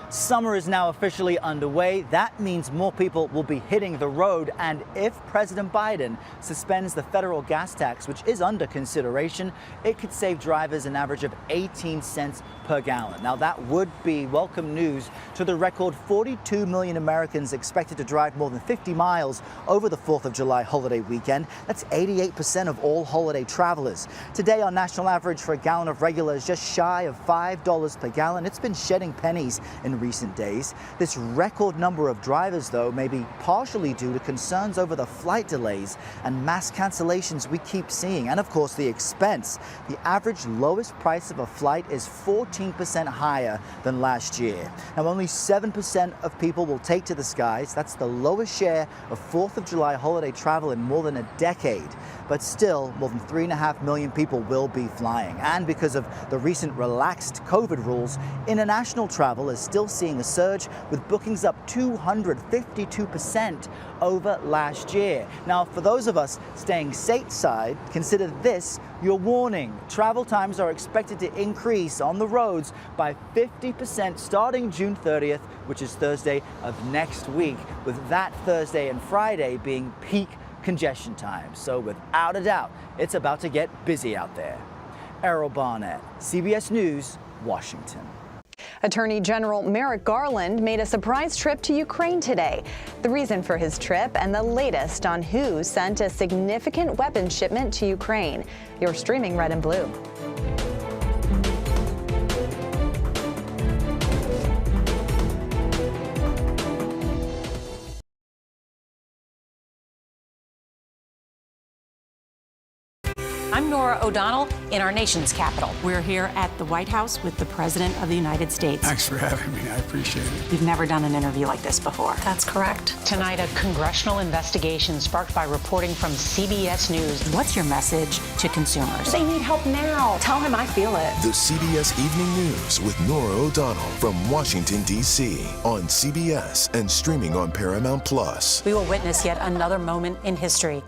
Summer is now officially underway. That means more people will be hitting the road. And if President Biden suspends the federal gas tax, which is under consideration, it could save drivers an average of 18 cents per gallon. Now, that would be welcome news to the record 42 million Americans expected to drive more than 50 miles over the 4th of July holiday weekend. That's 88% of all holiday travelers. Today, our national average for a gallon of regular is just shy of $5 per gallon. It's been shedding pennies in recent days. This record number of drivers, though, may be partially due to concerns over the flight delays and mass cancellations we keep seeing, and of course the expense. The average lowest price of a flight is 14% higher than last year. Now, only 7% of people will take to the skies. That's the lowest share of 4th of July holiday travel in more than a decade. But still, more than 3.5 million people will be flying. And because of the recent relaxed COVID rules, international travel is still seeing a surge, with bookings up 252% over last year. Now, for those of us staying stateside, consider this your warning. Travel times are expected to increase on the roads by 50% starting June 30th, which is Thursday of next week, with that Thursday and Friday being peak congestion times. So without a doubt, it's about to get busy out there. Errol Barnett, CBS News, Washington. Attorney General Merrick Garland made a surprise trip to Ukraine today. The reason for his trip and the latest on who sent a significant weapons shipment to Ukraine. You're streaming Red and Blue. I'm Nora O'Donnell in our nation's capital. We're here at the White House with the President of the United States. Thanks for having me. I appreciate it. We've never done an interview like this before. That's correct. Tonight, a congressional investigation sparked by reporting from CBS News. What's your message to consumers? They need help now. Tell him I feel it. The CBS Evening News with Nora O'Donnell from Washington, D.C. on CBS and streaming on Paramount Plus. We will witness yet another moment in history.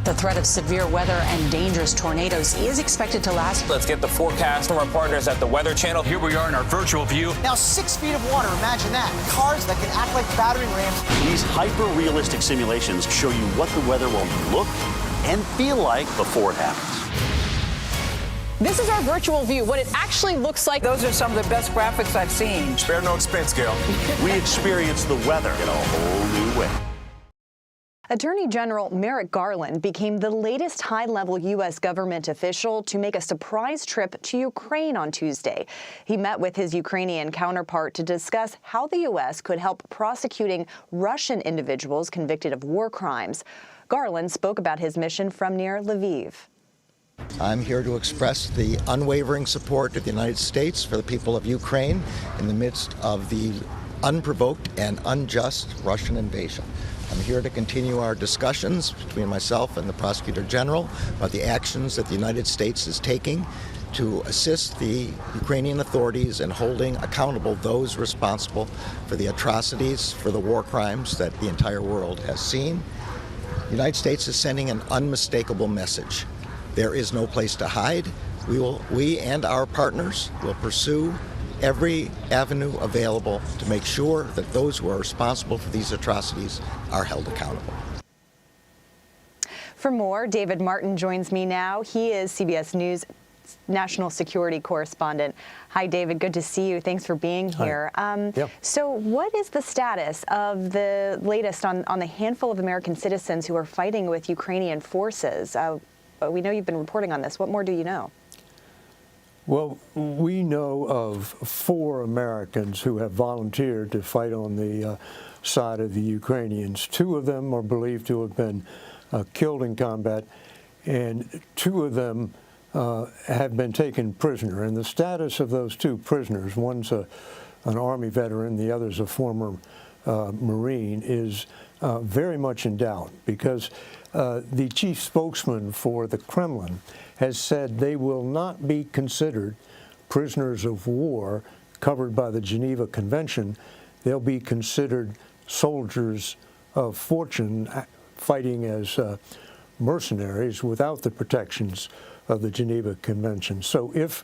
The threat of severe weather and dangerous tornadoes is expected to last. Let's get the forecast from our partners at the Weather Channel. Here we are in our virtual view. Now 6 feet of water, imagine that. Cars that can act like battering rams. These hyper-realistic simulations show you what the weather will look and feel like before it happens. This is our virtual view, what it actually looks like. Those are some of the best graphics I've seen. Spare no expense, Gail. We experience the weather in a whole new way. Attorney General Merrick Garland became the latest high-level U.S. government official to make a surprise trip to Ukraine on Tuesday. He met with his Ukrainian counterpart to discuss how the U.S. could help prosecuting Russian individuals convicted of war crimes. Garland spoke about his mission from near Lviv. I'm here to express the unwavering support of the United States for the people of Ukraine in the midst of the unprovoked and unjust Russian invasion. I'm here to continue our discussions between myself and the Prosecutor General about the actions that the United States is taking to assist the Ukrainian authorities in holding accountable those responsible for the atrocities, for the war crimes that the entire world has seen. The United States is sending an unmistakable message. There is no place to hide. We and our partners will pursue every avenue available to make sure that those who are responsible for these atrocities are held accountable. For more, David Martin joins me now. He is CBS News national security correspondent. Hi, David. Good to see you. Thanks for being here. So what is the status of the latest on the handful of American citizens who are fighting with Ukrainian forces? We know you've been reporting on this. What more do you know? Well, we know of 4 Americans who have volunteered to fight on the side of the Ukrainians. 2 of them are believed to have been killed in combat, and 2 of them have been taken prisoner. And the status of those 2 prisoners, one's an Army veteran, the other's a former Marine, is very much in doubt because the chief spokesman for the Kremlin has said they will not be considered prisoners of war covered by the Geneva Convention. They'll be considered soldiers of fortune fighting as mercenaries without the protections of the Geneva Convention. So if,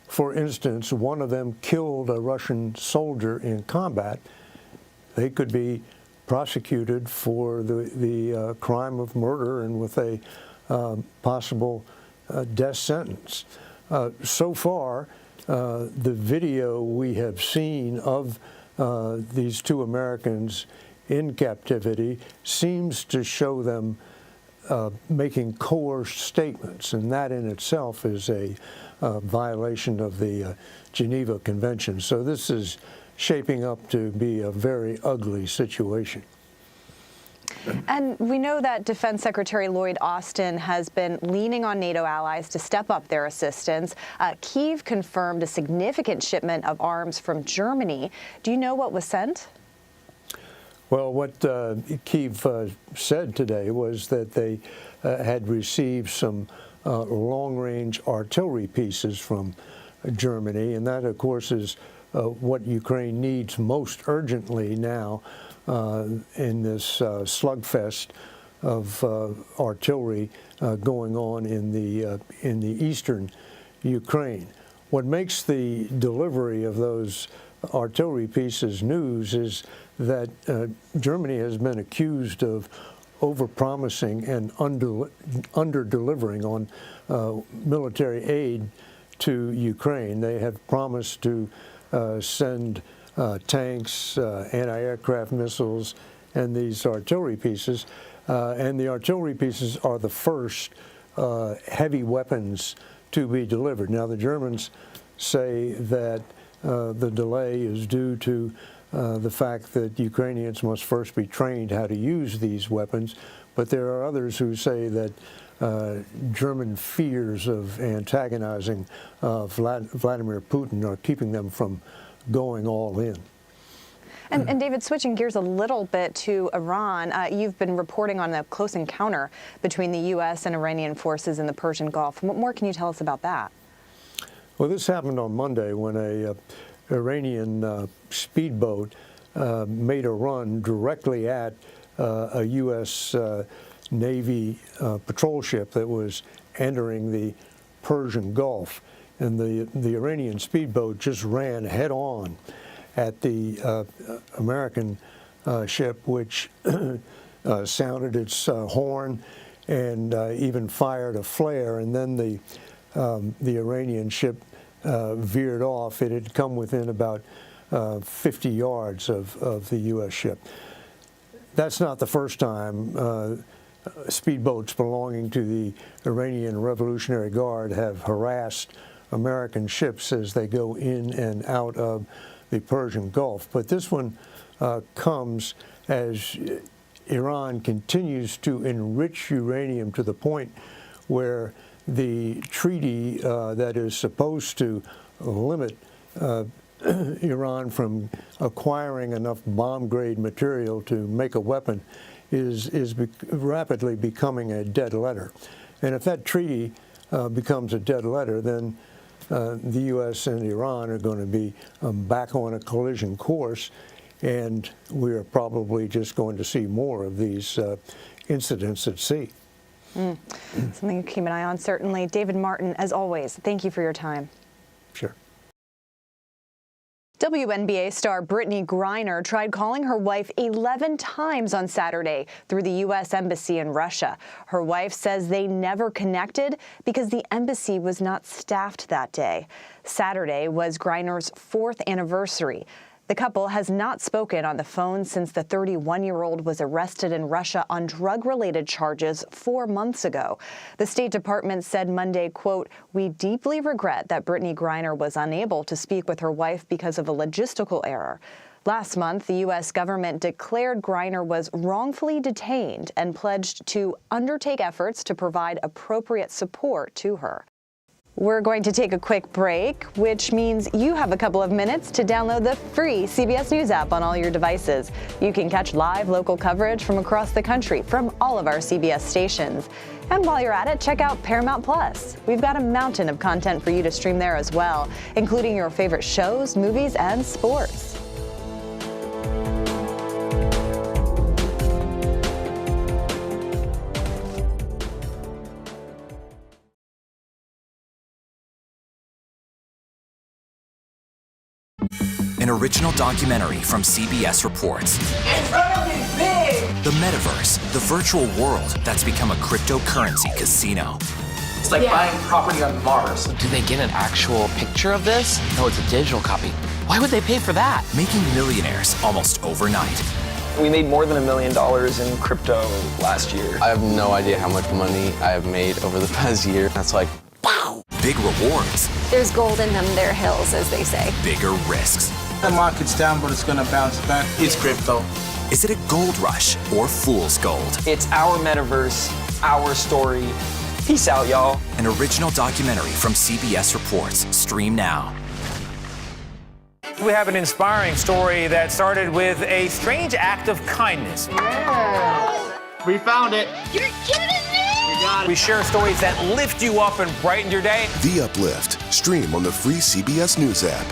for instance, one of them killed a Russian soldier in combat, they could be prosecuted for the crime of murder and with a possible death sentence. So far, the video we have seen of these 2 Americans in captivity seems to show them making coerced statements, and that in itself is a violation of the Geneva Convention. So this is shaping up to be a very ugly situation. And we know that Defense Secretary Lloyd Austin has been leaning on NATO allies to step up their assistance. Kyiv confirmed a significant shipment of arms from Germany. Do you know what was sent? Well, what Kyiv said today was that they had received some long-range artillery pieces from Germany, and that, of course, is what Ukraine needs most urgently now in this slugfest of artillery going on in the eastern Ukraine. What makes the delivery of those artillery pieces news is that Germany has been accused of overpromising and under-delivering on military aid to Ukraine. They have promised to send tanks, anti-aircraft missiles, and these artillery pieces. And the artillery pieces are the first heavy weapons to be delivered. Now, the Germans say that the delay is due to the fact that Ukrainians must first be trained how to use these weapons, but there are others who say that German fears of antagonizing Vladimir Putin are keeping them from going all in. And David, switching gears a little bit to Iran, you've been reporting on a close encounter between the U.S. and Iranian forces in the Persian Gulf. What more can you tell us about that? Well, this happened on Monday when a Iranian speedboat made a run directly at a U.S. Navy patrol ship that was entering the Persian Gulf. And the Iranian speedboat just ran head-on at the American ship, which sounded its horn and even fired a flare. And then the Iranian ship veered off. It had come within about 50 yards of the U.S. ship. That's not the first time speedboats belonging to the Iranian Revolutionary Guard have harassed American ships as they go in and out of the Persian Gulf. But this one comes as Iran continues to enrich uranium to the point where the treaty that is supposed to limit Iran from acquiring enough bomb-grade material to make a weapon is rapidly becoming a dead letter. And if that treaty becomes a dead letter, then the U.S. and Iran are going to be back on a collision course, and we are probably just going to see more of these incidents at sea. Something to keep an eye on, certainly. David Martin, as always, thank you for your time. Sure. WNBA star Brittany Griner tried calling her wife 11 times on Saturday through the U.S. Embassy in Russia. Her wife says they never connected because the embassy was not staffed that day. Saturday was Griner's 4th anniversary. The couple has not spoken on the phone since the 31-year-old was arrested in Russia on drug-related charges 4 months ago. The State Department said Monday, quote, "We deeply regret that Brittany Griner was unable to speak with her wife because of a logistical error." Last month, the U.S. government declared Griner was wrongfully detained and pledged to undertake efforts to provide appropriate support to her. We're going to take a quick break, which means you have a couple of minutes to download the free CBS News app on all your devices. You can catch live local coverage from across the country from all of our CBS stations. And while you're at it, check out Paramount Plus. We've got a mountain of content for you to stream there as well, including your favorite shows, movies, and sports. An original documentary from CBS reports. It's gonna be big! The metaverse, the virtual world that's become a cryptocurrency casino. It's like buying property on Mars. Do they get an actual picture of this? No, it's a digital copy. Why would they pay for that? Making millionaires almost overnight. We made more than $1 million in crypto last year. I have no idea how much money I have made over the past year. That's like, wow! Big rewards. There's gold in them, they're hills, as they say. Bigger risks. The market's down, but it's going to bounce back. It's crypto. Is it a gold rush or fool's gold? It's our metaverse, our story. Peace out, y'all. An original documentary from CBS Reports. Stream now. We have an inspiring story that started with a strange act of kindness. Yeah. We found it. You're kidding me! We got it. We share stories that lift you up and brighten your day. The Uplift. Stream on the free CBS News app.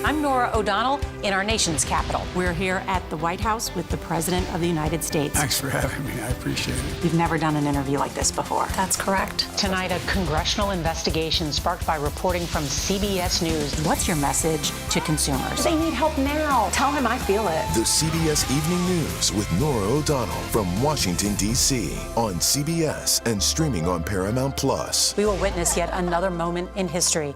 I'm Nora O'Donnell in our nation's capital. We're here at the White House with the President of the United States. Thanks for having me. I appreciate it. You've never done an interview like this before. That's correct. Tonight, a congressional investigation sparked by reporting from CBS News. What's your message to consumers? They need help now. Tell him I feel it. The CBS Evening News with Nora O'Donnell from Washington, D.C. on CBS and streaming on Paramount Plus. We will witness yet another moment in history.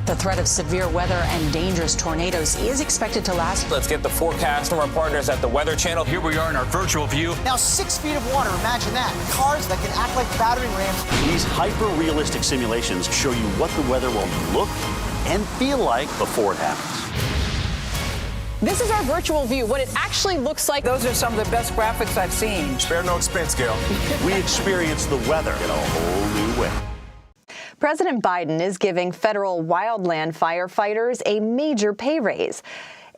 The threat of severe weather and dangerous tornadoes is expected to last. Let's get the forecast from our partners at the Weather Channel. Here we are in our virtual view. Now 6 feet of water, imagine that. Cars that can act like battering rams. These hyper-realistic simulations show you what the weather will look and feel like before it happens. This is our virtual view, what it actually looks like. Those are some of the best graphics I've seen. Spare no expense, Gail. We experience the weather in a whole new way. President Biden is giving federal wildland firefighters a major pay raise.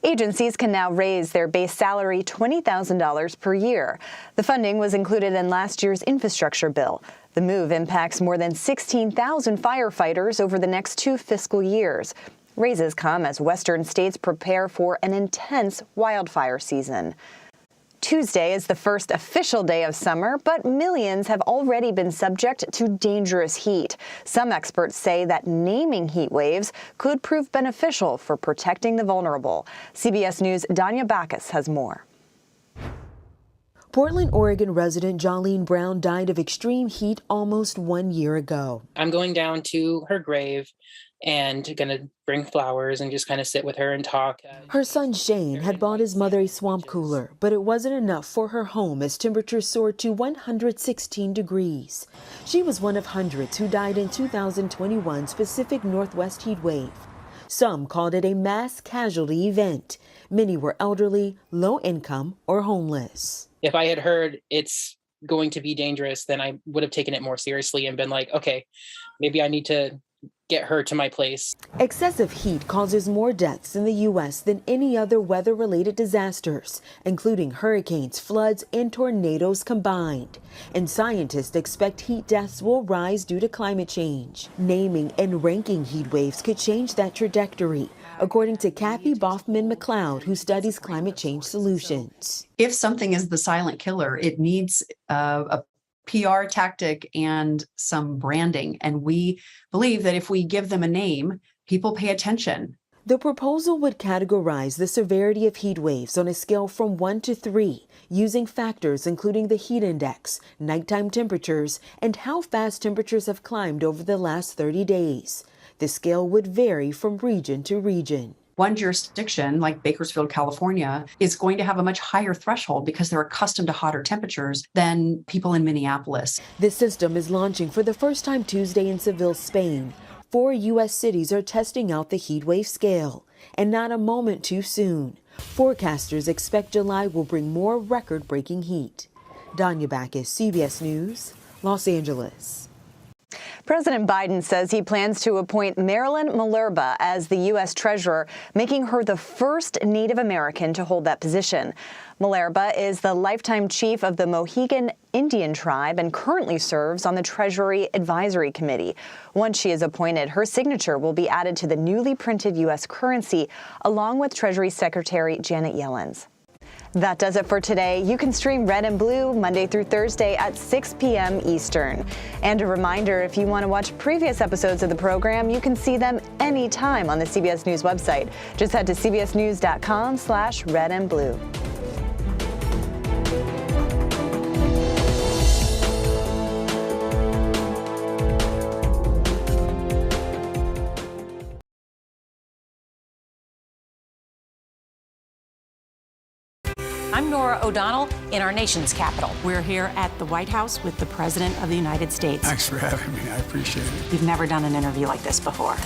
Agencies can now raise their base salary $20,000 per year. The funding was included in last year's infrastructure bill. The move impacts more than 16,000 firefighters over the next 2 fiscal years. Raises come as western states prepare for an intense wildfire season. Tuesday is the first official day of summer, but millions have already been subject to dangerous heat. Some experts say that naming heat waves could prove beneficial for protecting the vulnerable. CBS News' Danya Bacchus has more. Portland, Oregon resident Jolene Brown died of extreme heat almost 1 year ago. I'm going down to her grave and going to bring flowers and just kind of sit with her and talk. Her son Shane had bought his mother a swamp cooler, but it wasn't enough for her home as temperatures soared to 116 degrees. She was one of hundreds who died in 2021's Pacific Northwest heat wave. Some called it a mass casualty event. Many were elderly, low income, or homeless. If I had heard it's going to be dangerous, then I would have taken it more seriously and been like, okay, maybe I need to get her to my place. Excessive heat causes more deaths in the U.S. than any other weather-related disasters, including hurricanes, floods, and tornadoes combined. And scientists expect heat deaths will rise due to climate change. Naming and ranking heat waves could change that trajectory, according to Kathy Boffman-McLeod, who studies climate change solutions. If something is the silent killer, it needs a PR tactic and some branding. And we believe that if we give them a name, people pay attention. The proposal would categorize the severity of heat waves on a scale from 1 to 3, using factors including the heat index, nighttime temperatures, and how fast temperatures have climbed over the last 30 days. The scale would vary from region to region. One jurisdiction, like Bakersfield, California, is going to have a much higher threshold because they're accustomed to hotter temperatures than people in Minneapolis. The system is launching for the first time Tuesday in Seville, Spain. 4 U.S. cities are testing out the heat wave scale, and not a moment too soon. Forecasters expect July will bring more record-breaking heat. Danya Bacchus, CBS News, Los Angeles. President Biden says he plans to appoint Marilyn Malerba as the U.S. Treasurer, making her the first Native American to hold that position. Malerba is the lifetime chief of the Mohegan Indian tribe and currently serves on the Treasury Advisory Committee. Once she is appointed, her signature will be added to the newly printed U.S. currency, along with Treasury Secretary Janet Yellen's. That does it for today. You can stream Red and Blue Monday through Thursday at 6 p.m. Eastern. And a reminder, if you want to watch previous episodes of the program, you can see them anytime on the CBS News website. Just head to cbsnews.com/redandblue. I'm Nora O'Donnell in our nation's capital. We're here at the White House with the President of the United States. Thanks for having me. I appreciate it. You've never done an interview like this before.